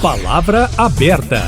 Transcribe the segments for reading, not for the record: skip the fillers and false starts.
Palavra aberta.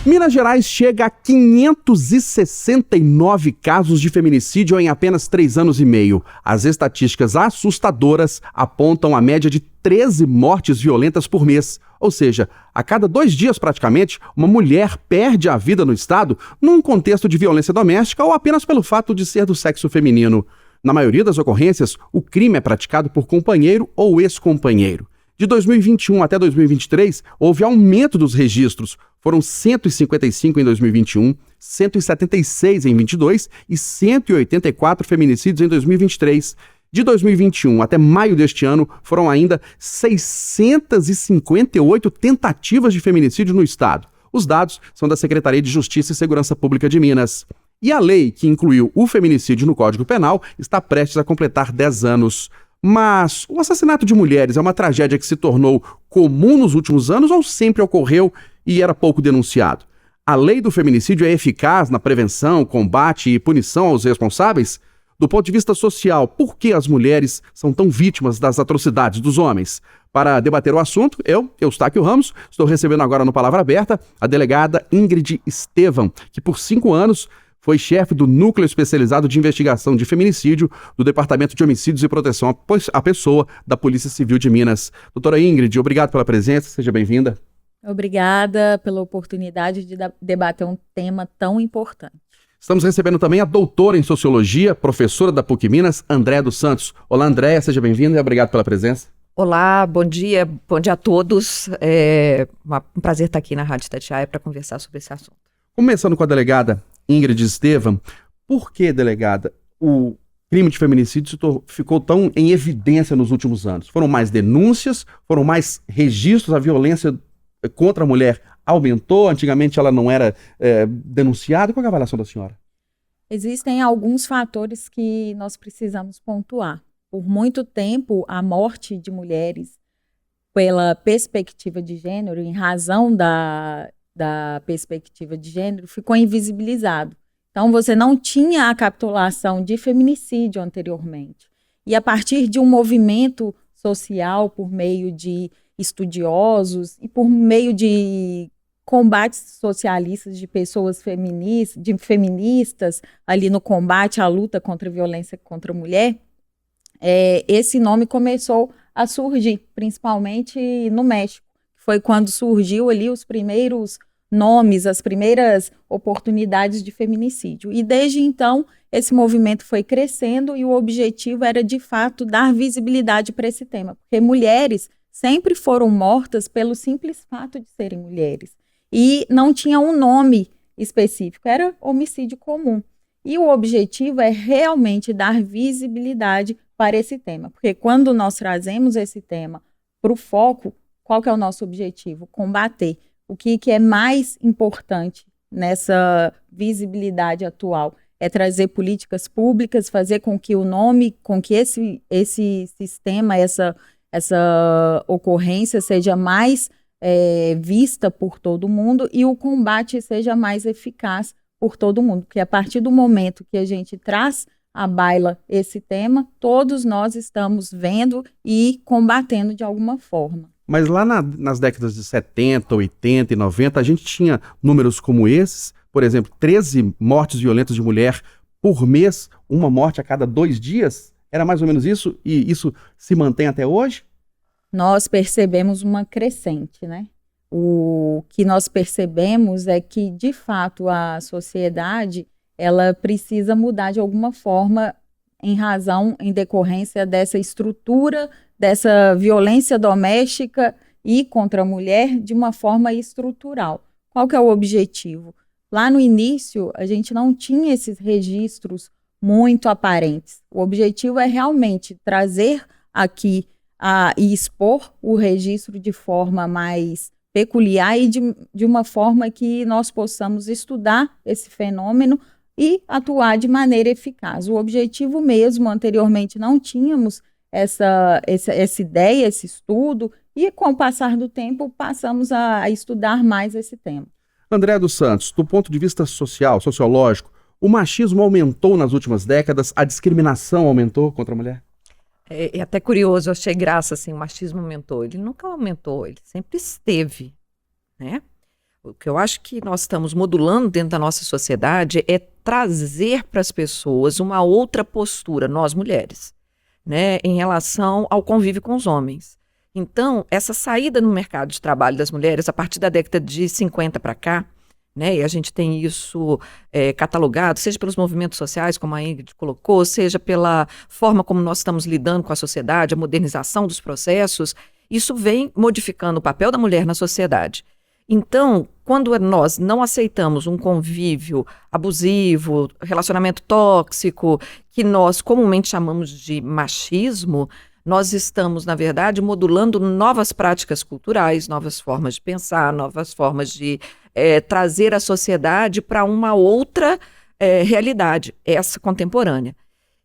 Minas Gerais chega a 569 casos de feminicídio em apenas 3 anos e meio. As estatísticas assustadoras apontam a média de 13 mortes violentas por mês. Ou seja, a cada 2 dias praticamente, uma mulher perde a vida no estado num contexto de violência doméstica ou apenas pelo fato de ser do sexo feminino. Na maioria das ocorrências, o crime é praticado por companheiro ou ex-companheiro. De 2021 até 2023, houve aumento dos registros. Foram 155 em 2021, 176 em 2022 e 184 feminicídios em 2023. De 2021 até maio deste ano, foram ainda 658 tentativas de feminicídio no estado. Os dados são da Secretaria de Justiça e Segurança Pública de Minas. E a lei que incluiu o feminicídio no Código Penal está prestes a completar 10 anos. Mas o assassinato de mulheres é uma tragédia que se tornou comum nos últimos anos ou sempre ocorreu e era pouco denunciado? A lei do feminicídio é eficaz na prevenção, combate e punição aos responsáveis? Do ponto de vista social, por que as mulheres são tão vítimas das atrocidades dos homens? Para debater o assunto, eu, Eustáquio Ramos, estou recebendo agora no Palavra Aberta a delegada Ingrid Estevam, que por 5 anos foi chefe do Núcleo Especializado de Investigação de Feminicídio do Departamento de Homicídios e Proteção à Pessoa da Polícia Civil de Minas. Doutora Ingrid, obrigado pela presença, seja bem-vinda. Obrigada pela oportunidade de debater um tema tão importante. Estamos recebendo também a doutora em Sociologia, professora da PUC Minas, Andréa dos Santos. Olá, Andréa, seja bem-vinda e obrigado pela presença. Olá, bom dia a todos. É um prazer estar aqui na Rádio Itatiaia para conversar sobre esse assunto. Começando com a delegada Ingrid Estevam, por que, delegada, o crime de feminicídio ficou tão em evidência nos últimos anos? Foram mais denúncias? Foram mais registros? A violência contra a mulher aumentou? Antigamente ela não era denunciada? Qual é a avaliação da senhora? Existem alguns fatores que nós precisamos pontuar. Por muito tempo, a morte de mulheres pela perspectiva de gênero, em razão da perspectiva de gênero, ficou invisibilizado. Então, você não tinha a capitulação de feminicídio anteriormente. E a partir de um movimento social, por meio de estudiosos e por meio de combates socialistas de pessoas feministas, ali no combate à luta contra a violência contra a mulher, esse nome começou a surgir, principalmente no México. Foi quando surgiu ali os primeiros nomes, as primeiras oportunidades de feminicídio. E desde então, esse movimento foi crescendo e o objetivo era, de fato, dar visibilidade para esse tema. Porque mulheres sempre foram mortas pelo simples fato de serem mulheres. E não tinha um nome específico, era homicídio comum. E o objetivo é realmente dar visibilidade para esse tema. Porque quando nós trazemos esse tema para o foco, qual que é o nosso objetivo? Combater. O que é mais importante nessa visibilidade atual é trazer políticas públicas, fazer com que o nome, com que esse sistema, essa ocorrência seja mais vista por todo mundo e o combate seja mais eficaz por todo mundo. Porque a partir do momento que a gente traz à baila esse tema, todos nós estamos vendo e combatendo de alguma forma. Mas lá nas décadas de 70, 80 e 90, a gente tinha números como esses, por exemplo, 13 mortes violentas de mulher por mês, uma morte a cada 2 dias, era mais ou menos isso, e isso se mantém até hoje? Nós percebemos uma crescente, né? O que nós percebemos é que, de fato, a sociedade, ela precisa mudar de alguma forma em decorrência dessa estrutura, dessa violência doméstica e contra a mulher de uma forma estrutural. Qual que é o objetivo? Lá no início, a gente não tinha esses registros muito aparentes. O objetivo é realmente trazer aqui e expor o registro de forma mais peculiar e de uma forma que nós possamos estudar esse fenômeno e atuar de maneira eficaz. O objetivo mesmo, anteriormente não tínhamos essa ideia, esse estudo, e com o passar do tempo passamos a estudar mais esse tema. Andréa dos Santos, do ponto de vista sociológico, o machismo aumentou nas últimas décadas, a discriminação aumentou contra a mulher? É até curioso, eu achei graça, assim, o machismo aumentou. Ele nunca aumentou, ele sempre esteve. né? O que eu acho que nós estamos modulando dentro da nossa sociedade é trazer para as pessoas uma outra postura, nós mulheres, né, em relação ao convívio com os homens. Então, essa saída no mercado de trabalho das mulheres, a partir da década de 50 para cá, né, e a gente tem isso catalogado, seja pelos movimentos sociais, como a Ingrid colocou, seja pela forma como nós estamos lidando com a sociedade, a modernização dos processos, isso vem modificando o papel da mulher na sociedade. Então, quando nós não aceitamos um convívio abusivo, relacionamento tóxico, que nós comumente chamamos de machismo, nós estamos, na verdade, modulando novas práticas culturais, novas formas de pensar, novas formas de trazer a sociedade para uma outra realidade, essa contemporânea.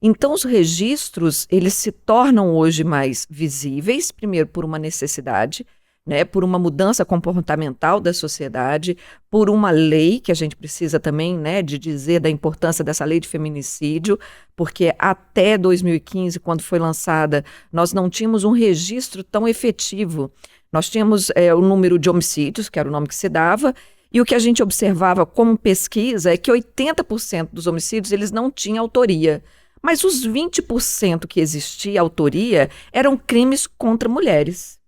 Então, os registros, eles se tornam hoje mais visíveis, primeiro por uma necessidade, né, por uma mudança comportamental da sociedade, por uma lei, que a gente precisa também, né, de dizer da importância dessa lei de feminicídio, porque até 2015, quando foi lançada, nós não tínhamos um registro tão efetivo. Nós tínhamos o número de homicídios, que era o nome que se dava, e o que a gente observava como pesquisa é que 80% dos homicídios eles não tinham autoria. Mas os 20% que existia autoria eram crimes contra mulheres.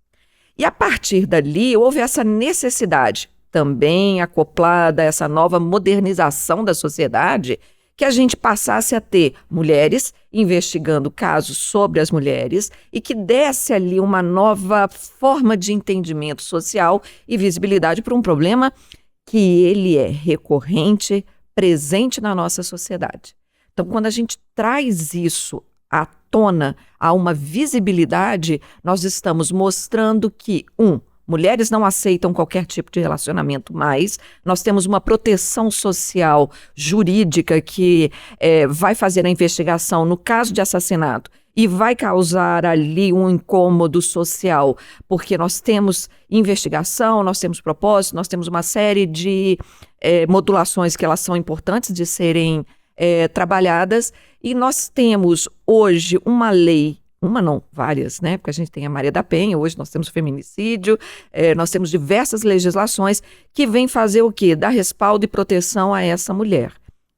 E a partir dali houve essa necessidade, também acoplada a essa nova modernização da sociedade, que a gente passasse a ter mulheres investigando casos sobre as mulheres e que desse ali uma nova forma de entendimento social e visibilidade para um problema que ele é recorrente, presente na nossa sociedade. Então, quando a gente traz isso à tona, a uma visibilidade, nós estamos mostrando que, mulheres não aceitam qualquer tipo de relacionamento mais, nós temos uma proteção social jurídica que vai fazer a investigação no caso de assassinato e vai causar ali um incômodo social, porque nós temos investigação, nós temos propósito, nós temos uma série de modulações que elas são importantes de serem trabalhadas, e nós temos hoje uma lei, várias, né? Porque a gente tem a Maria da Penha, hoje nós temos o feminicídio, nós temos diversas legislações que vêm fazer o quê? Dar respaldo e proteção a essa mulher,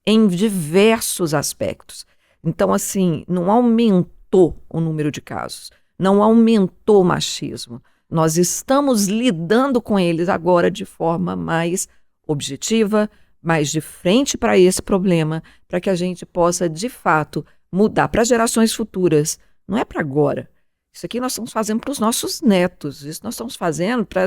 em diversos aspectos. Então, assim, não aumentou o número de casos, não aumentou o machismo. Nós estamos lidando com eles agora de forma mais objetiva, mais de frente para esse problema, para que a gente possa, de fato, mudar para gerações futuras. Não é para agora. Isso aqui nós estamos fazendo para os nossos netos. Isso nós estamos fazendo para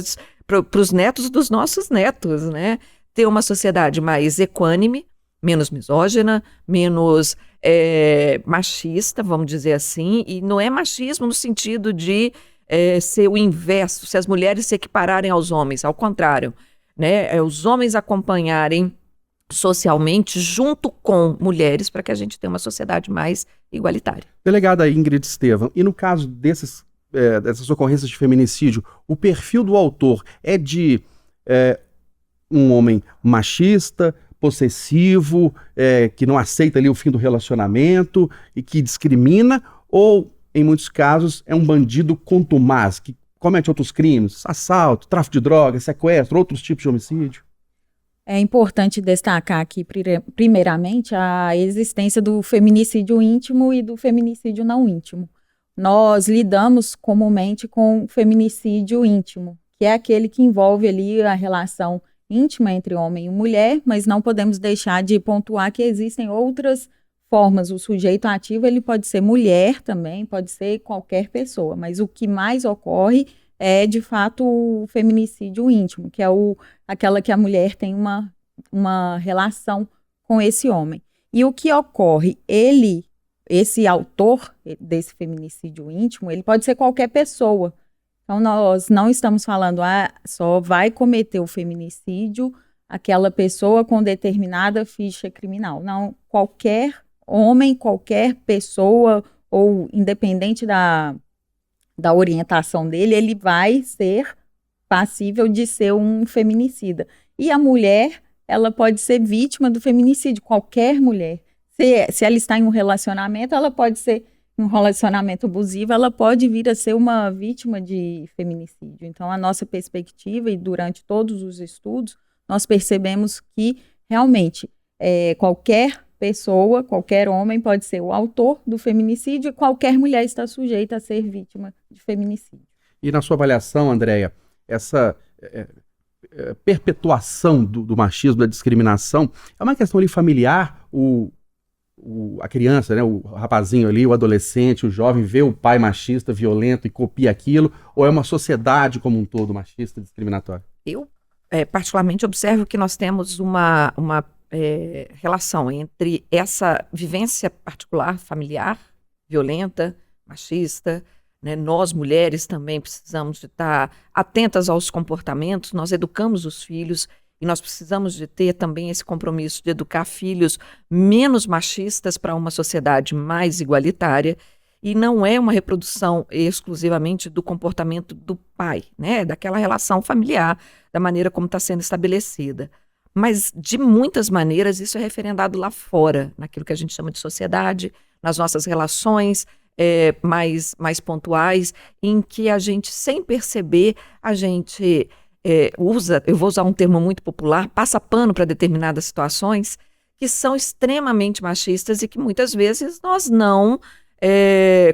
os netos dos nossos netos, né? Ter uma sociedade mais equânime, menos misógina, menos machista, vamos dizer assim. E não é machismo no sentido de ser o inverso, se as mulheres se equipararem aos homens. Ao contrário, né? Os homens acompanharem socialmente junto com mulheres para que a gente tenha uma sociedade mais igualitária. Delegada Ingrid Estevam, e no caso dessas ocorrências de feminicídio, o perfil do autor é de um homem machista, possessivo, que não aceita ali o fim do relacionamento e que discrimina, ou, em muitos casos, é um bandido contumaz, que comete outros crimes, assalto, tráfico de drogas, sequestro, outros tipos de homicídio? É importante destacar aqui, primeiramente, a existência do feminicídio íntimo e do feminicídio não íntimo. Nós lidamos comumente com feminicídio íntimo, que é aquele que envolve ali a relação íntima entre homem e mulher, mas não podemos deixar de pontuar que existem outras formas. O sujeito ativo ele pode ser mulher também, pode ser qualquer pessoa, mas o que mais ocorre é, de fato, o feminicídio íntimo, que é aquela que a mulher tem uma relação com esse homem. E o que ocorre? Esse autor desse feminicídio íntimo, ele pode ser qualquer pessoa. Então, nós não estamos falando, só vai cometer o feminicídio aquela pessoa com determinada ficha criminal. Não, qualquer homem, qualquer pessoa, ou independente da orientação dele, ele vai ser passível de ser um feminicida. E a mulher, ela pode ser vítima do feminicídio, qualquer mulher. Se ela está em um relacionamento, ela pode ser um relacionamento abusivo, ela pode vir a ser uma vítima de feminicídio. Então, a nossa perspectiva, e durante todos os estudos, nós percebemos que, realmente, qualquer pessoa, qualquer homem pode ser o autor do feminicídio e qualquer mulher está sujeita a ser vítima de feminicídio. E na sua avaliação, Andréia, essa perpetuação do machismo, da discriminação, é uma questão ali familiar? A criança, né, o rapazinho ali, o adolescente, o jovem, vê o pai machista, violento e copia aquilo, ou é uma sociedade como um todo machista, discriminatória? Eu, particularmente, observo que nós temos uma relação entre essa vivência particular, familiar, violenta, machista, né? Nós, mulheres, também precisamos de estar atentas aos comportamentos, nós educamos os filhos e nós precisamos de ter também esse compromisso de educar filhos menos machistas para uma sociedade mais igualitária, e não é uma reprodução exclusivamente do comportamento do pai, né? Daquela relação familiar, da maneira como está sendo estabelecida. Mas, de muitas maneiras, isso é referendado lá fora, naquilo que a gente chama de sociedade, nas nossas relações mais pontuais, em que a gente, sem perceber, a gente usa, eu vou usar um termo muito popular, passa pano para determinadas situações que são extremamente machistas e que muitas vezes nós não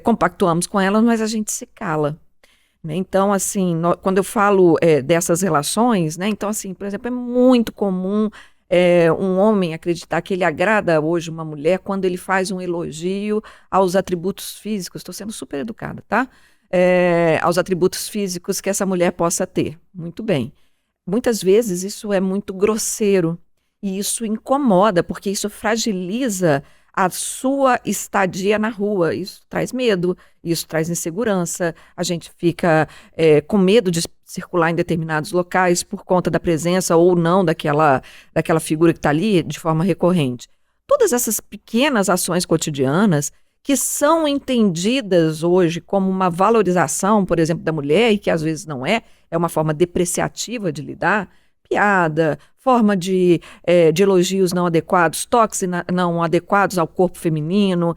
compactuamos com elas, mas a gente se cala. Então, assim, quando eu falo dessas relações, né, então, assim, por exemplo, é muito comum um homem acreditar que ele agrada hoje uma mulher quando ele faz um elogio aos atributos físicos. Estou sendo super educada, tá? Aos atributos físicos que essa mulher possa ter. Muito bem. Muitas vezes isso é muito grosseiro e isso incomoda, porque isso fragiliza a sua estadia na rua. Isso traz medo, isso traz insegurança, a gente fica com medo de circular em determinados locais por conta da presença ou não daquela figura que está ali de forma recorrente. Todas essas pequenas ações cotidianas que são entendidas hoje como uma valorização, por exemplo, da mulher, e que às vezes não é uma forma depreciativa de lidar, piada, forma de elogios não adequados, toques não adequados ao corpo feminino,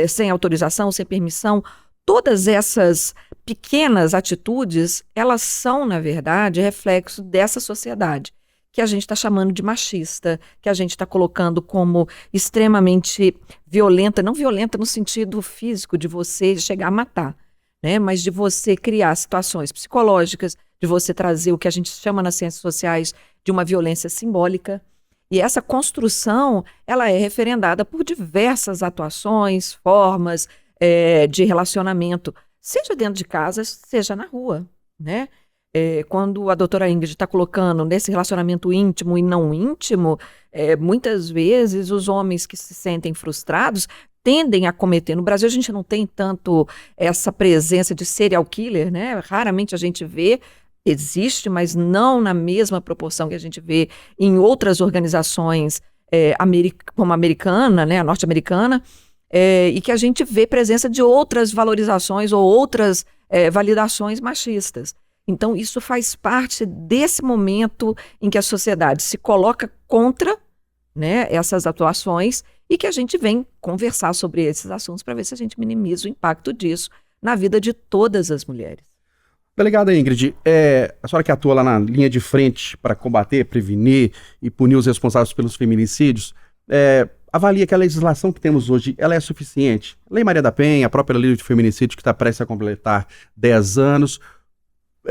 sem autorização, sem permissão. Todas essas pequenas atitudes, elas são, na verdade, reflexo dessa sociedade que a gente está chamando de machista, que a gente está colocando como extremamente violenta, não violenta no sentido físico de você chegar a matar, né? Mas de você criar situações psicológicas, de você trazer o que a gente chama nas ciências sociais de uma violência simbólica. E essa construção, ela é referendada por diversas atuações, formas de relacionamento, seja dentro de casa, seja na rua, né? Quando a doutora Ingrid está colocando nesse relacionamento íntimo e não íntimo, muitas vezes os homens que se sentem frustrados tendem a cometer. No Brasil a gente não tem tanto essa presença de serial killer, né? Raramente a gente vê, existe, mas não na mesma proporção que a gente vê em outras organizações como a americana, né? A norte-americana, e que a gente vê presença de outras valorizações ou outras validações machistas. Então, isso faz parte desse momento em que a sociedade se coloca contra, né, essas atuações e que a gente vem conversar sobre esses assuntos para ver se a gente minimiza o impacto disso na vida de todas as mulheres. Delegada Ingrid, a senhora que atua lá na linha de frente para combater, prevenir e punir os responsáveis pelos feminicídios, avalia que a legislação que temos hoje, ela é suficiente? Lei Maria da Penha, a própria lei de feminicídio que está prestes a completar 10 anos,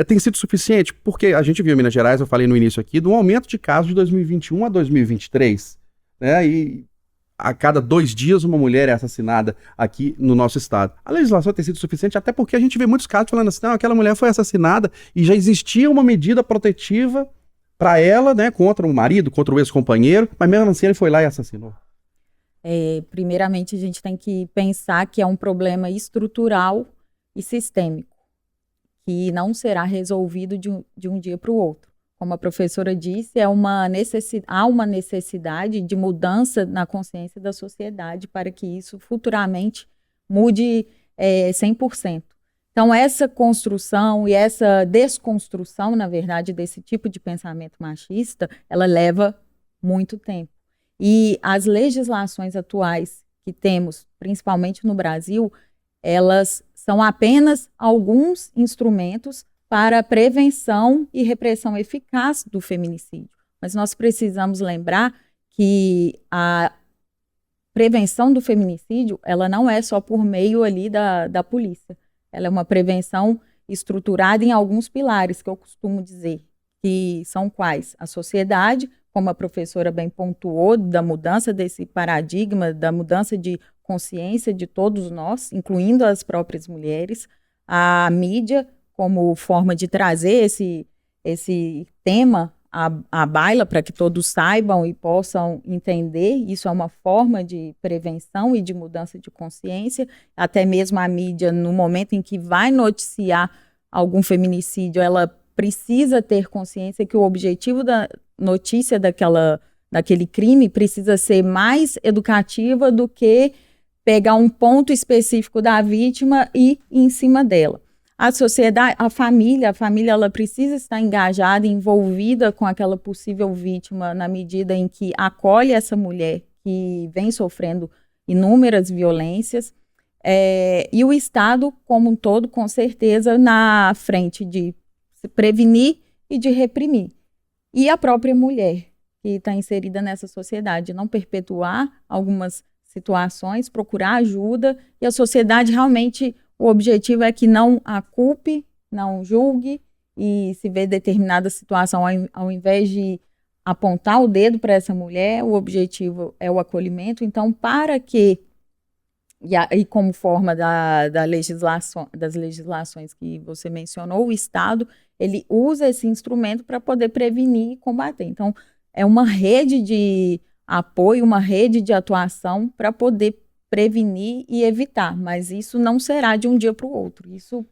tem sido suficiente? Porque a gente viu em Minas Gerais, eu falei no início aqui, do aumento de casos de 2021 a 2023, né? E a cada 2 dias uma mulher é assassinada aqui no nosso estado. A legislação tem sido suficiente, até porque a gente vê muitos casos falando assim, não, aquela mulher foi assassinada e já existia uma medida protetiva para ela, né, contra o marido, contra o ex-companheiro, mas mesmo assim ele foi lá e assassinou. Primeiramente, a gente tem que pensar que é um problema estrutural e sistêmico, que não será resolvido de um dia para o outro. Como a professora disse, há uma necessidade de mudança na consciência da sociedade para que isso futuramente mude 100%. Então, essa construção e essa desconstrução, na verdade, desse tipo de pensamento machista, ela leva muito tempo. E as legislações atuais que temos, principalmente no Brasil, elas são apenas alguns instrumentos para a prevenção e repressão eficaz do feminicídio. Mas nós precisamos lembrar que a prevenção do feminicídio, ela não é só por meio ali da polícia. Ela é uma prevenção estruturada em alguns pilares, que eu costumo dizer, que são quais? A sociedade, como a professora bem pontuou, da mudança desse paradigma, da mudança de consciência de todos nós, incluindo as próprias mulheres, a mídia, como forma de trazer esse tema à baila para que todos saibam e possam entender. Isso é uma forma de prevenção e de mudança de consciência. Até mesmo a mídia, no momento em que vai noticiar algum feminicídio, ela precisa ter consciência que o objetivo da notícia daquele crime precisa ser mais educativa do que pegar um ponto específico da vítima e ir em cima dela. A sociedade, a família ela precisa estar engajada, envolvida com aquela possível vítima na medida em que acolhe essa mulher que vem sofrendo inúmeras violências. E o Estado, como um todo, com certeza, na frente de prevenir e de reprimir. E a própria mulher, que está inserida nessa sociedade, não perpetuar algumas situações, procurar ajuda, e a sociedade realmente, o objetivo é que não a culpe, não julgue, e se vê determinada situação, ao invés de apontar o dedo para essa mulher, o objetivo é o acolhimento. Então, para que, e como forma das legislações que você mencionou, o Estado, ele usa esse instrumento para poder prevenir e combater. Então, é uma rede de apoio, uma rede de atuação para poder prevenir e evitar, mas isso não será de um dia para o outro, isso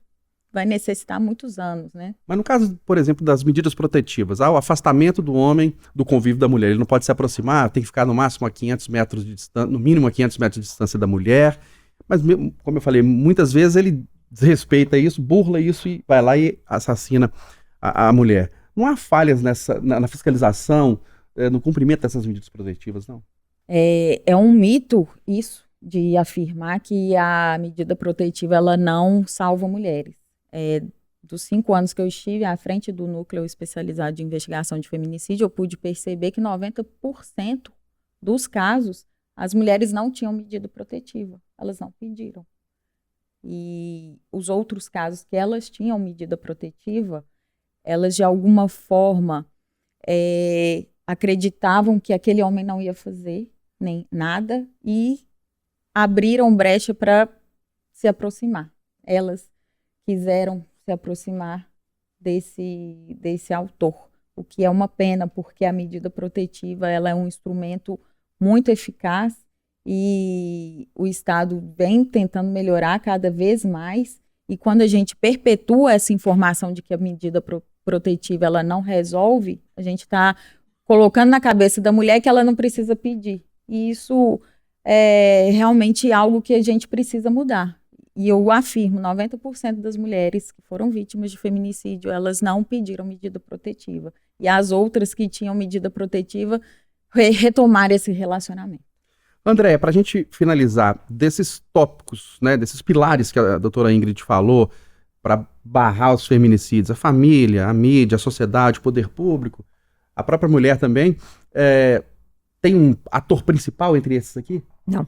vai necessitar muitos anos, né? Mas no caso, por exemplo, das medidas protetivas, o afastamento do homem do convívio da mulher, ele não pode se aproximar, tem que ficar no máximo a 500 metros de distância, no mínimo a 500 metros de distância da mulher, mas como eu falei, muitas vezes ele desrespeita isso, burla isso e vai lá e assassina a mulher. Não há falhas na fiscalização, no cumprimento dessas medidas protetivas, não? É um mito isso, de afirmar que a medida protetiva ela não salva mulheres. Dos 5 anos que eu estive à frente do Núcleo Especializado de Investigação de Feminicídio, eu pude perceber que 90% dos casos, as mulheres não tinham medida protetiva, elas não pediram. E os outros casos que elas tinham medida protetiva, elas de alguma forma acreditavam que aquele homem não ia fazer nem nada e abriram brecha para se aproximar. Elas quiseram se aproximar desse autor, o que é uma pena, porque a medida protetiva ela é um instrumento muito eficaz e o Estado vem tentando melhorar cada vez mais, e quando a gente perpetua essa informação de que a medida protetiva ela não resolve, a gente está colocando na cabeça da mulher que ela não precisa pedir, e isso é realmente algo que a gente precisa mudar. E eu afirmo, 90% das mulheres que foram vítimas de feminicídio, elas não pediram medida protetiva. E as outras que tinham medida protetiva, retomaram esse relacionamento. André, para a gente finalizar, desses tópicos, né, desses pilares que a doutora Ingrid falou, para barrar os feminicídios, a família, a mídia, a sociedade, o poder público, a própria mulher também, tem um ator principal entre esses aqui? Não,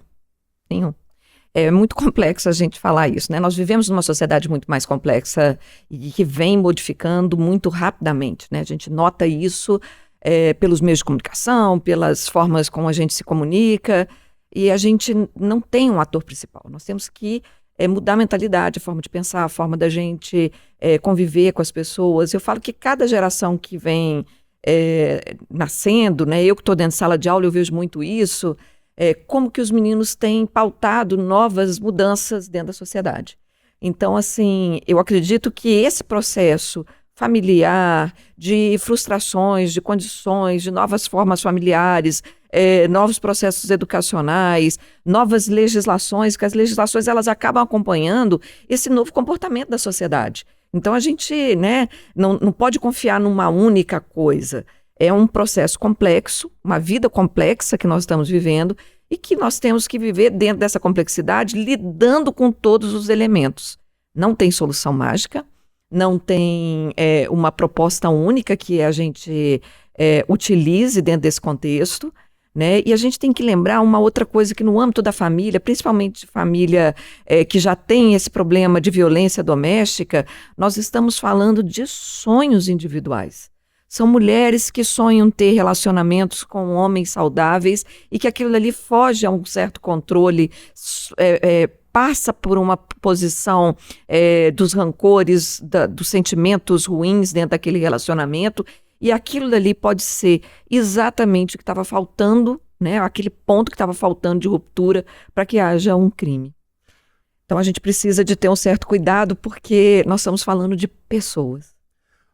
nenhum. É muito complexo a gente falar isso, né? Nós vivemos numa sociedade muito mais complexa e que vem modificando muito rapidamente, né? A gente nota isso pelos meios de comunicação, pelas formas como a gente se comunica, e a gente não tem um ator principal. Nós temos que mudar a mentalidade, a forma de pensar, a forma da gente conviver com as pessoas. Eu falo que cada geração que vem nascendo, né? Eu que estou dentro de sala de aula, eu vejo muito isso, como que os meninos têm pautado novas mudanças dentro da sociedade. Então, assim, eu acredito que esse processo familiar, de frustrações, de condições, de novas formas familiares, novos processos educacionais, novas legislações, que as legislações elas acabam acompanhando esse novo comportamento da sociedade. Então, a gente, né, não pode confiar numa única coisa. É um processo complexo, uma vida complexa que nós estamos vivendo, e que nós temos que viver dentro dessa complexidade, lidando com todos os elementos. Não tem solução mágica, não tem uma proposta única que a gente utilize dentro desse contexto, né? E a gente tem que lembrar uma outra coisa, que no âmbito da família, principalmente família que já tem esse problema de violência doméstica, nós estamos falando de sonhos individuais. São mulheres que sonham ter relacionamentos com homens saudáveis e que aquilo ali foge a um certo controle, passa por uma posição dos rancores, dos sentimentos ruins dentro daquele relacionamento, e aquilo dali pode ser exatamente o que estava faltando, né? Aquele ponto que estava faltando de ruptura para que haja um crime. Então a gente precisa de ter um certo cuidado, porque nós estamos falando de pessoas.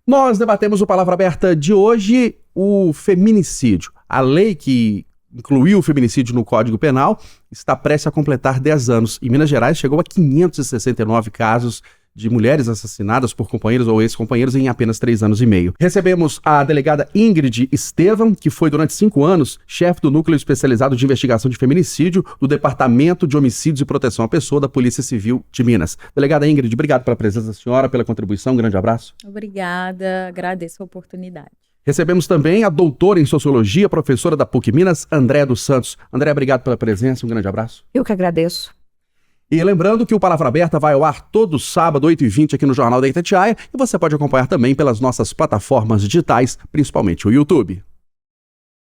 Nós debatemos o Palavra Aberta de hoje, o feminicídio. A lei que incluiu o feminicídio no Código Penal está prestes a completar 10 anos. Em Minas Gerais chegou a 569 casos de mulheres assassinadas por companheiros ou ex-companheiros em apenas 3 anos e meio. Recebemos a delegada Ingrid Estevam, que foi durante 5 anos chefe do Núcleo Especializado de Investigação de Feminicídio do Departamento de Homicídios e Proteção à Pessoa da Polícia Civil de Minas. Delegada Ingrid, obrigado pela presença da senhora, pela contribuição, um grande abraço. Obrigada, agradeço a oportunidade. Recebemos também a doutora em Sociologia, professora da PUC Minas, Andréa dos Santos. Andréa, obrigado pela presença, um grande abraço. Eu que agradeço. E lembrando que o Palavra Aberta vai ao ar todo sábado, 8h20, aqui no Jornal da Itatiaia, e você pode acompanhar também pelas nossas plataformas digitais, principalmente o YouTube.